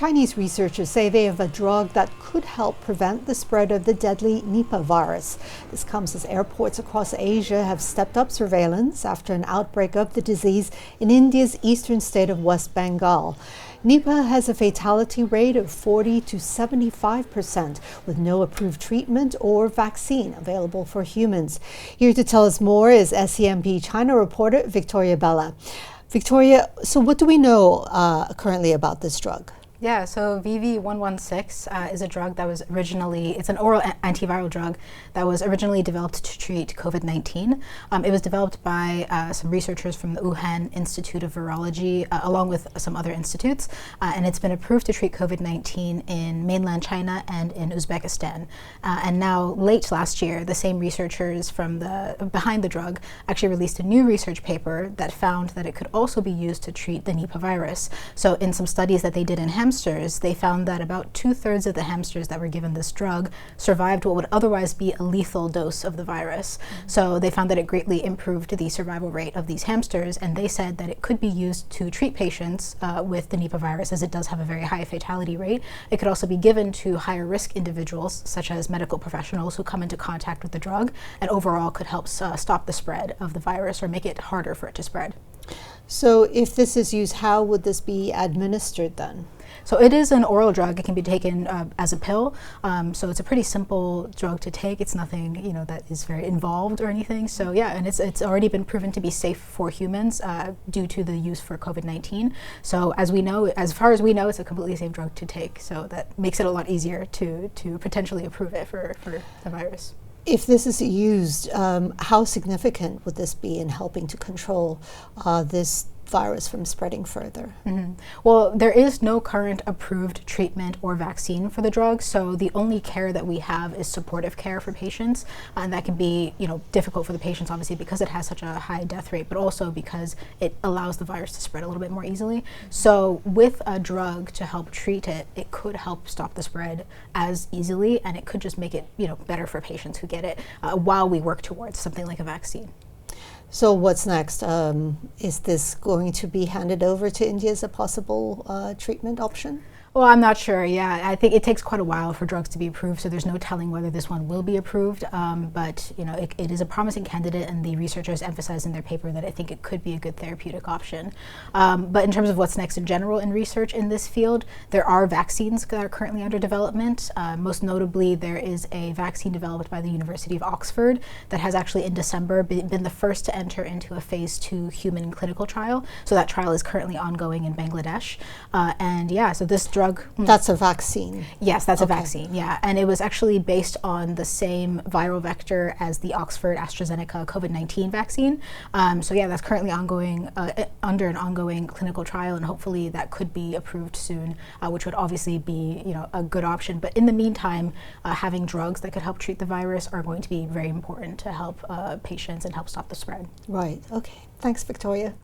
Chinese researchers say they have a drug that could help prevent the spread of the deadly Nipah virus. This comes as airports across Asia have stepped up surveillance after an outbreak of the disease in India's eastern state of West Bengal. Nipah has a fatality rate of 40 to 75%, with no approved treatment or vaccine available for humans. Here to tell us more is SEMP China reporter Victoria Bella. Victoria, so what do we know currently about this drug? Yeah, so VV116 is a drug that was originally, it's an oral antiviral drug that was originally developed to treat COVID-19. It was developed by some researchers from the Wuhan Institute of Virology, along with some other institutes, and it's been approved to treat COVID-19 in mainland China and in Uzbekistan. And now, late last year, the same researchers from behind the drug actually released a new research paper that found that it could also be used to treat the Nipah virus. So in some studies that they did in hamsters, they found that about 2/3 of the hamsters that were given this drug survived what would otherwise be a lethal dose of the virus. So they found that it greatly improved the survival rate of these hamsters, and they said that it could be used to treat patients with the Nipah virus, as it does have a very high fatality rate. It could also be given to higher risk individuals, such as medical professionals who come into contact with the drug, and overall could help stop the spread of the virus or make it harder for it to spread. So if this is used, how would this be administered then? So it is an oral drug. It can be taken as a pill. So it's a pretty simple drug to take. It's nothing, that is very involved or anything. So yeah, and it's already been proven to be safe for humans due to the use for COVID-19. So as far as we know, it's a completely safe drug to take. So that makes it a lot easier to potentially approve it for the virus. If this is used, how significant would this be in helping to control this virus from spreading further? Well, there is no current approved treatment or vaccine for the drug, so the only care that we have is supportive care for patients, and that can be difficult for the patients, obviously, because it has such a high death rate, but also because it allows the virus to spread a little bit more easily. So with a drug to help treat it, it could help stop the spread as easily, and it could just make it better for patients who get it while we work towards something like a vaccine. So what's next? Is this going to be handed over to India as a possible treatment option? Well, I'm not sure. Yeah, I think it takes quite a while for drugs to be approved, so there's no telling whether this one will be approved. But it is a promising candidate, and the researchers emphasized in their paper that I think it could be a good therapeutic option. But in terms of what's next in general in research in this field, there are vaccines that are currently under development. Most notably, there is a vaccine developed by the University of Oxford that has actually in December been the first to enter into a phase 2 human clinical trial. So that trial is currently ongoing in Bangladesh. And yeah, so this drug. That's a vaccine? Yes, that's a vaccine, yeah. And it was actually based on the same viral vector as the Oxford AstraZeneca COVID-19 vaccine. So yeah, that's currently ongoing, under an ongoing clinical trial, and hopefully that could be approved soon, which would obviously be a good option. But in the meantime, having drugs that could help treat the virus are going to be very important to help patients and help stop the spread. Right, okay. Thanks, Victoria.